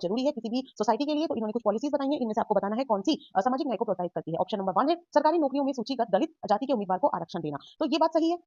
जरूरी है किसी भी सोसाइटी के लिए, तो इन्होंने कुछ पॉलिसीज बताई हैं, इनमें से आपको बताना है कौन सी सामाजिक न्याय को प्रोत्साहित करती है। ऑप्शन नंबर 1 है सरकारी नौकरियों में सूचीगत दलित जाति के उम्मीदवार को आरक्षण देना। तो ये बात सही है।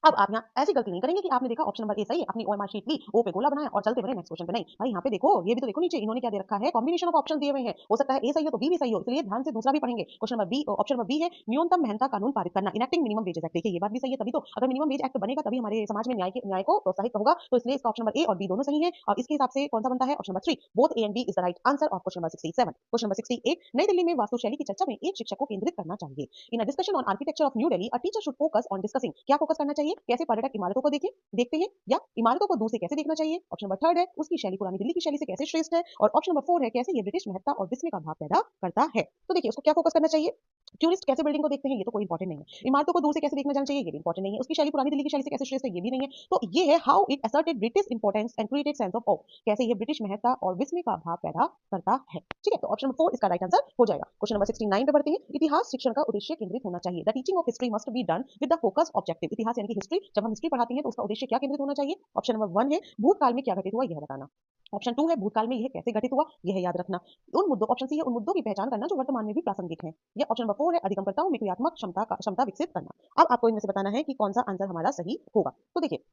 अब आप यहाँ ऐसी गलती नहीं करेंगे कि आपने देखा ऑप्शन नंबर ए सही है, अपनी ओएमआर शीट ली, ओ पे गोला बनाया और चलते बढ़े नेक्स्ट क्वेश्चन पे। नहीं भाई, यहाँ पे देखो, ये भी तो देखो नीचे इन्होंने क्या दे रखा है, कॉम्बिनेशन ऑफ ऑप्शन दिए हुए हैं, हो सकता है ए सही हो तो बी भी सही हो, इसलिए ध्यान से दूसरा भी पढ़ेंगे। Question number B, option number B है न्यूनतम मेहनता कानून पारित करना, इनेक्टिंग मिनिमम वेजेस एक्ट। देखिए ये बात भी सही है, तभी तो अगर मिनिमम वेज एक्ट बनेगा तभी हमारे समाज में न्याय को प्रोत्साहित होगा, तो इसलिए इसका ऑप्शन नंबर ए और बी दोनों सही है। और इसके हिसाब से कौन सा बनता है, option number 3 both A and B is the right answer of question number 67। Question number 68 नई दिल्ली में वास्तुशैली की चर्चा में एक शिक्षक को केंद्रित करना चाहिए। In a discussion on architecture of New Delhi a teacher should focus on discussing, क्या फोकस करना चाहिए, कैसे पर्यटक इमारतों को देखते हैं या इमारतों को दूर से कैसे देखना चाहिए। ऑप्शन नंबर 3 है उसकी शैली पुरानी दिल्ली की शैली से कैसे श्रेष्ठ है। और ऑप्शन नंबर 4 है कैसे ये ब्रिटिश महत्ता और विस्मय का भाव पैदा करता है। तो देखिए उसको क्या फोकस करना चाहिए, टूरिस्ट कैसे बिल्डिंग को देखते हैं ये तो कोई इंपॉर्टेंट नहीं है, इमारतों को दूर से कैसे देखना जाना चाहिए ये भी इंपॉर्टेंट नहीं है, उसकी शैली पुरानी दिल्ली की शैली से कैसे श्रेष्ठ है ये भी नहीं है। तो ये है how it asserted British importance and created sense of awe, कैसे ये ब्रिटिश महत्ता और विस्मय का भाव पैदा करता है। ठीक है, तो ऑप्शन नंबर 4 इसका राइट आंसर हो जाएगा। क्वेश्चन नंबर 69 पे बढ़ते हैं। इतिहास शिक्षण का उद्देश्य केंद्रित होना चाहिए। The teaching of history must be done with the focus objective. इतिहास यानी कि हिस्ट्री, जब हम हिस्ट्री पढ़ाते हैं तो उसका उद्देश्य क्या केंद्रित होना चाहिए। ऑप्शन नंबर 1 है भूतकाल में क्या घटित हुआ यह बताना। ऑप्शन 2 है भूतकाल में यह कैसे घटित हुआ यह याद रखना। उन मुद्दों, ऑप्शन सी है उन मुद्दों की पहचान करना जो वर्तमान में भी प्रासंगिक है। या ऑप्शन नंबर 4 है अधिगमकर्ताओं में क्रियात्मक क्षमता विकसित करना। अब आपको इनमें से बताना है कि कौन सा आंसर हमारा सही होगा। तो देखिए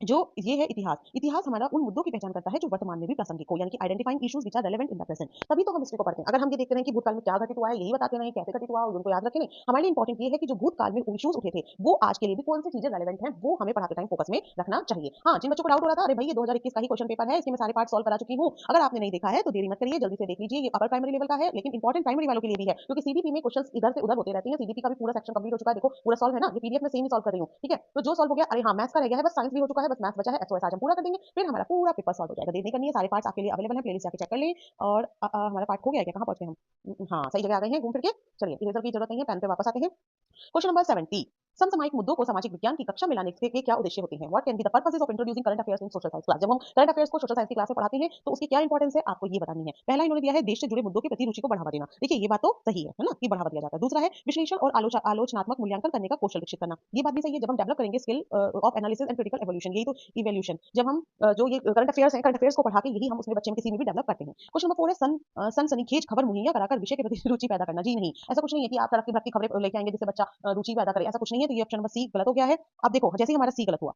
जो ये है इतिहास, इतिहास हमारा उन मुद्दों की पहचान करता है जो वर्तमान में भी प्रासंगिक हो, यानी कि identifying issues which are relevant in the present. तभी तो हम हिस्ट्री को पढ़ते हैं। अगर हम ये देखते हैं कि भूतकाल में क्या घटित हुआ है यही बताते रहें, कैसे घटित हुआ और उनको याद रखें, नहीं, हमारे लिए इंपॉर्टेंट ये है कि जो भूतकाल में इश्यूज उठे थे वो आज के लिए भी कौन सी चीजें रेलेवेंट हैं वो हमें पढ़ाते टाइम फोकस में रखना चाहिए। हाँ, जिन बच्चों को डाउट हो रहा था अरे भाई ये 2021 का ही क्वेश्चन पेपर है, इसके मैं सारे पार्ट सॉल्व करा चुकी हूँ, अगर आपने नहीं देखा है तो देरी मत करिए, जल्दी से देख लीजिए। ये अपर प्राइमरी लेवल का है लेकिन इंपॉर्टेंट प्राइमरी वालों के लिए भी है, क्योंकि सीबीपी में क्वेश्चन इधर से उधर होते रहते हैं। सीबीपी का भी पूरा सेक्शन कंप्लीट हो चुका है, देखो पूरा सॉल्व है ना, ये पीडीएफ में सेम ही सॉल्व कर रही हूँ। ठीक है, तो जो सॉल्व हो गया, अरे हाँ मैथ्स का रह गया है बस, साइंस भी हो चुका है बस, मैथ्स बचा है, एसओएस आज हम पूरा कर देंगे, फिर हमारा पूरा पेपर सॉल्व हो जाएगा। देर नहीं करनी है, सारे पार्ट्स आपके लिए अवेलेबल है, प्लेलिस्ट जाके चेक कर लें। और हमारा पार्ट हो गया है क्या, कहाँ पहुंच गए हम, हाँ सही जगह आ गए हैं घूम फिर के। चलिए इरेजर की जरूरत नहीं है, पेन पे वापस आते हैं। क्वेश्चन नंबर 70 समसामयिक मुद्दों को सामाजिक विज्ञान की कक्षा में लाने के क्या उद्देश्य होते हैं। What can be the purposes of introducing current affairs in social science class. जब हम करंट अफेयर्स को सोशल साइंस की क्लास में पढ़ाते हैं तो उसकी क्या इंपॉर्टेंस है आपको ये बतानी है। पहला इन्होंने दिया है देश से जुड़े मुद्दों के प्रति रुचि को बढ़ावा देना। देखिए ये बात तो सही है ना, कि बढ़ावा दिया जाता है। दूसरा है विश्लेषण और आलोचनात्मक मूल्यांकन करने का कौशल विकसित करना। ये बात भी सही है, जब हम डेवलप करेंगे skill of analysis and critical evolution, यही तो इवोल्यूशन, जब हम जो ये करंट अफेयर्स हैं, करंट अफेयर्स को पढ़ा के यही हम उसमें बच्चे में किसी में भी डेवलप करते हैं। क्वेश्चन नंबर 4 है सनसनीखेज खबर मुहैया कराकर विषय के प्रति रुचि पैदा करना। जी नहीं, ऐसा कुछ नहीं है कि आप तड़कती भड़कती खबरें लेके आएंगे जिससे बच्चा रुचि पैदा करे, ऐसा कुछ नहीं है। तो ये ऑप्शन नंबर सी गलत हो गया है। अब देखो जैसे ही हमारा सी गलत हुआ,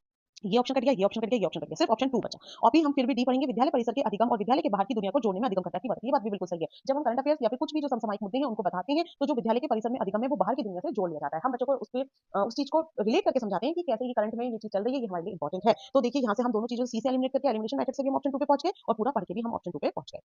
ये ऑप्शन कट गया, ये ऑप्शन कट गया, ये ऑप्शन कट गया, सिर्फ ऑप्शन 2 बचा। और भी हम फिर भी डी पढ़ेंगे, विद्यालय परिसर के अधिगम और विद्यालय के बाहर की दुनिया को जोड़ने में अधिगमकर्ता की मदद। ये बात भी बिल्कुल सही है, जब हम करंट अफेयर्स या फिर कुछ भी जो समसामयिक मुद्दे हैं उनको बताते हैं तो जो विद्यालय के परिसर में अधिगम है वो बाहर की दुनिया से जोड़ लिया जाता है। हम बच्चों को उस चीज को रिलेट करके समझाते हैं कि कैसे ये करंट में ये चीज चल रही है, ये हमारे लिए इंपॉर्टेंट है। तो देखिए यहाँ से हम दोनों चीजों सी से एलिमिनेट करके एलिमिनेशन मैट्रिक्स से भी हम ऑप्शन 2 पे पहुंच गए और पूरा पढ़ के भी हम ऑप्शन 2 पे पहुंच गए।